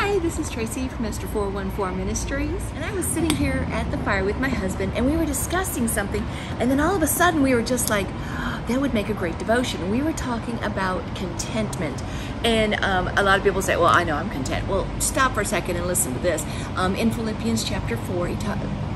Hi, this is Tracy from Esther 414 Ministries, and I was sitting here at the fire with my husband, and we were discussing something, and then all of a sudden we were just like, oh, that would make a great devotion. And we were talking about contentment, and a lot of people say, well, I know I'm content. Well, stop for a second and listen to this. In Philippians chapter 4,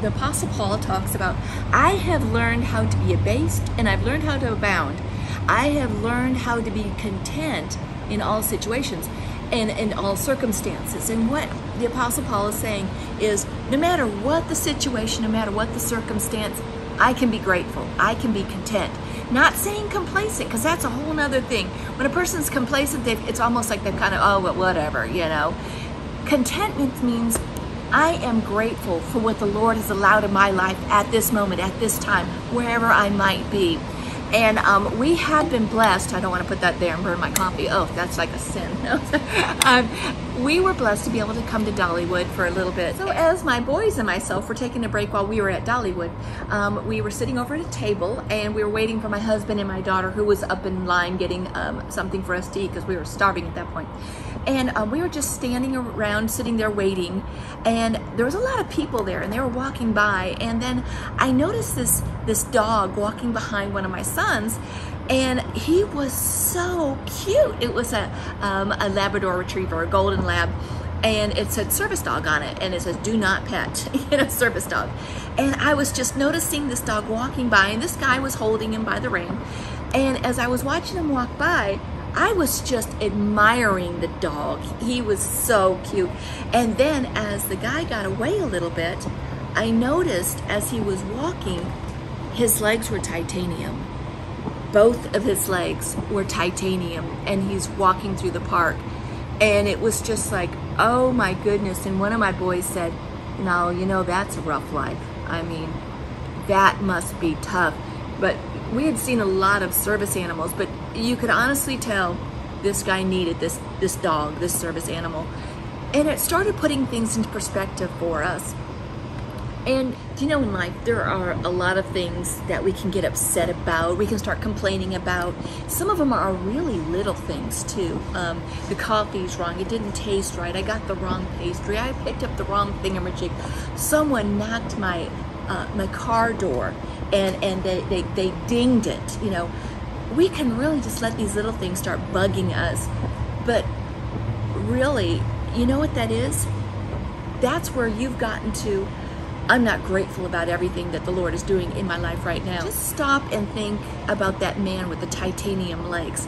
the Apostle Paul talks about, I have learned how to be abased, and I've learned how to abound. I have learned how to be content in all situations and in all circumstances. And what the Apostle Paul is saying is, no matter what the situation, no matter what the circumstance, I can be grateful. I can be content. Not saying complacent, because that's a whole nother thing. When a person's complacent, it's almost like they're kind of, oh, well, whatever, you know. Contentment means I am grateful for what the Lord has allowed in my life at this moment, at this time, wherever I might be. And we have been blessed. I don't want to put that there and burn my coffee. Oh, that's like a sin. We were blessed to be able to come to Dollywood for a little bit. So as my boys and myself were taking a break while we were at Dollywood, we were sitting over at a table and we were waiting for my husband and my daughter, who was up in line getting something for us to eat because we were starving at that point. And we were just standing around, sitting there waiting, and there was a lot of people there, and they were walking by, and then I noticed this dog walking behind one of my sons, and he was so cute. It was a Labrador Retriever, a golden lab, and it said service dog on it, and it says do not pet, you know, service dog. And I was just noticing this dog walking by, and this guy was holding him by the rein, and as I was watching him walk by, I was just admiring the dog. He was so cute. And then as the guy got away a little bit, I noticed as he was walking, his legs were titanium. Both of his legs were titanium, and he's walking through the park. And it was just like, oh my goodness. And one of my boys said, no, you know, that's a rough life. I mean, that must be tough. But we had seen a lot of service animals, but you could honestly tell this guy needed this dog, this service animal. And it started putting things into perspective for us. And you know, in life, there are a lot of things that we can get upset about. We can start complaining about. Some of them are really little things too. The coffee's wrong. It didn't taste right. I got the wrong pastry. I picked up the wrong thingamajig. Someone knocked my car door and they dinged it. You know, we can really just let these little things start bugging us. But really, you know what that is? That's where you've gotten to, I'm not grateful about everything that the Lord is doing in my life right now. Just stop and think about that man with the titanium legs.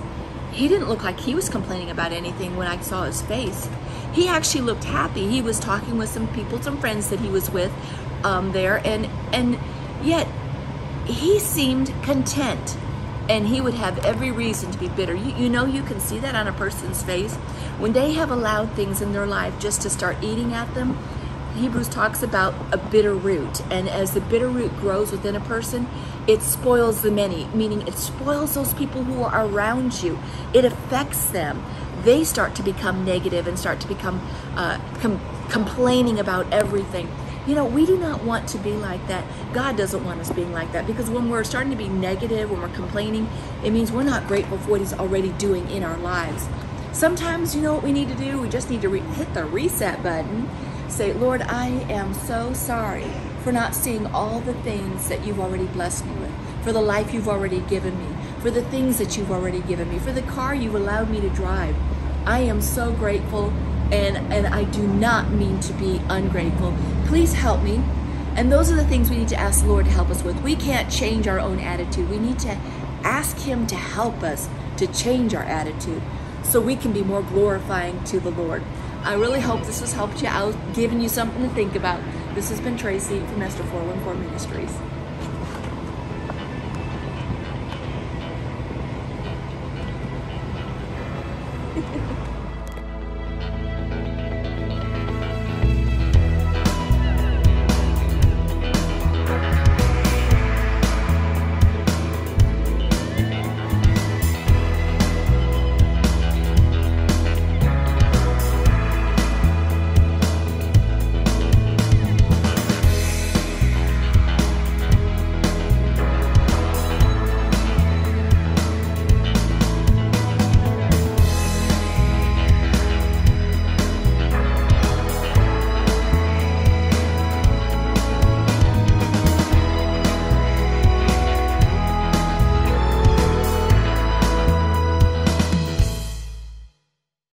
He didn't look like he was complaining about anything when I saw his face. He actually looked happy. He was talking with some people, some friends that he was with there, and yet he seemed content, and he would have every reason to be bitter. You know, you can see that on a person's face when they have allowed things in their life just to start eating at them. Hebrews talks about a bitter root, and as the bitter root grows within a person, it spoils the many, meaning it spoils those people who are around you. It affects them. They start to become negative and start to become complaining about everything. You know, we do not want to be like that. God doesn't want us being like that, because when we're starting to be negative, when we're complaining, it means we're not grateful for what He's already doing in our lives. Sometimes, you know what we need to do? We just need to hit the reset button. Say, Lord, I am so sorry for not seeing all the things that you've already blessed me with, for the life you've already given me, for the things that you've already given me, for the car you've allowed me to drive. I am so grateful, and I do not mean to be ungrateful. Please help me. And those are the things we need to ask the Lord to help us with. We can't change our own attitude. We need to ask Him to help us to change our attitude so we can be more glorifying to the Lord. I really hope this has helped you out, given you something to think about. This has been Tracy from Esther 414 Ministries.